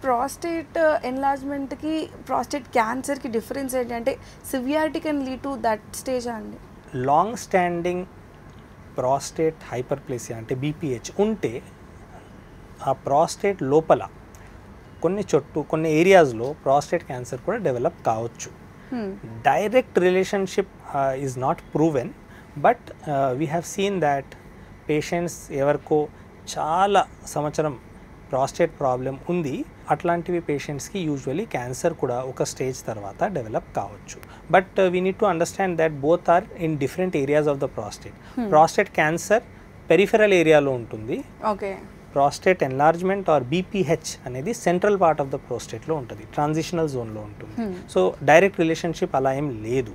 Prostate ఎన్లార్జ్మెంట్కి prostate క్యాన్సర్కి difference ఏంటి, అంటే severity can lead to that stage అండి? లాంగ్ స్టాండింగ్ ప్రాస్టేట్ హైపర్ప్లేసియా అంటే బీపీహెచ్ ఉంటే ఆ ప్రాస్టేట్ లోపల కొన్ని ఏరియాస్లో ప్రాస్టేట్ క్యాన్సర్ కూడా డెవలప్ కావచ్చు. Direct relationship is not proven, but we have seen that patients ఎవరికో చాలా సంవత్సరం ప్రాస్టేట్ ప్రాబ్లం ఉంది, అట్లాంటివి పేషెంట్స్కి యూజువలీ క్యాన్సర్ కూడా ఒక స్టేజ్ తర్వాత డెవలప్ కావచ్చు. But we need to understand that both are in different areas of the prostate. Prostate cancer peripheral ఏరియాలో ఉంటుంది, okay. Prostate enlargement or BPH అనేది సెంట్రల్ పార్ట్ ఆఫ్ ద ప్రోస్టేట్లో ఉంటుంది, ట్రాన్సిషనల్ జోన్లో ఉంటుంది. సో డైరెక్ట్ రిలేషన్షిప్ అలా ఏం లేదు.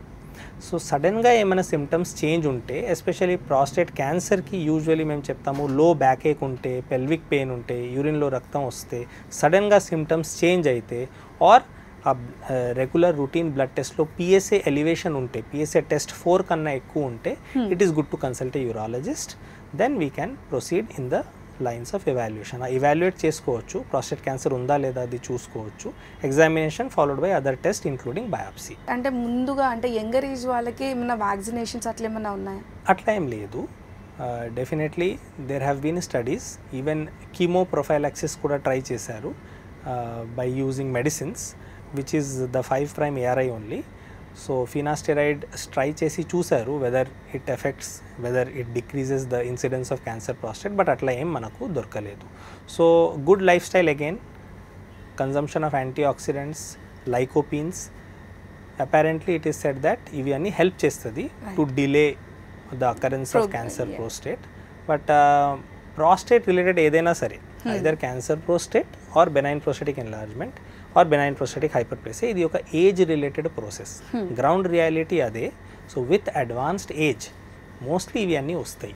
సో సడన్గా ఏమైనా సిమ్టమ్స్ చేంజ్ ఉంటే, ఎస్పెషల్లీ ప్రాస్టేట్ క్యాన్సర్కి యూజువలీ మేము చెప్తాము లో బ్యాక్ ఏక్ ఉంటే, పెల్విక్ పెయిన్ ఉంటే, యూరిన్లో రక్తం వస్తే, సడన్గా సిమ్టమ్స్ చేంజ్ అయితే, ఆర్ రెగ్యులర్ రొటీన్ బ్లడ్ టెస్ట్లో పిఎస్ఏ ఎలివేషన్ ఉంటే, పిఎస్ఏ టెస్ట్ 4 కన్నా ఎక్కువ ఉంటే, it is good to consult a urologist. Then we can proceed in the lines of evaluation. Evaluate చేసుకోవచ్చు, ప్రాస్టేట్ క్యాన్సర్ ఉందా లేదా అది చూసుకోవచ్చు. Examination followed by other test including biopsy. అంటే ముందుగా అంటే యంగర్ ఏజ్ వాళ్ళకి ఏమైనా వ్యాక్సినేషన్స్ అట్లా ఏమైనా ఉన్నాయా? అట్లా ఏం లేదు. Definitely there have been studies, even chemo prophylaxis కూడా ట్రై చేశారు by using medicines which is the 5' ARI only. So finasteride try చేసి చూశారు whether it effects, whether it decreases the incidence of cancer prostate, but అట్లా ఏం మనకు దొరకలేదు. So good lifestyle again, consumption of antioxidants, lycopenes, apparently it is said that ఇవి అన్నీ help చేస్తుంది to delay the occurrence of cancer prostate. But prostate related ఏదైనా సరే, either cancer prostate or benign prostatic enlargement or benign prostatic hyperplasia, ఇది ఒక age related process. Ground reality అదే. So with advanced age mostly ఇవి అన్నీ వస్తాయి.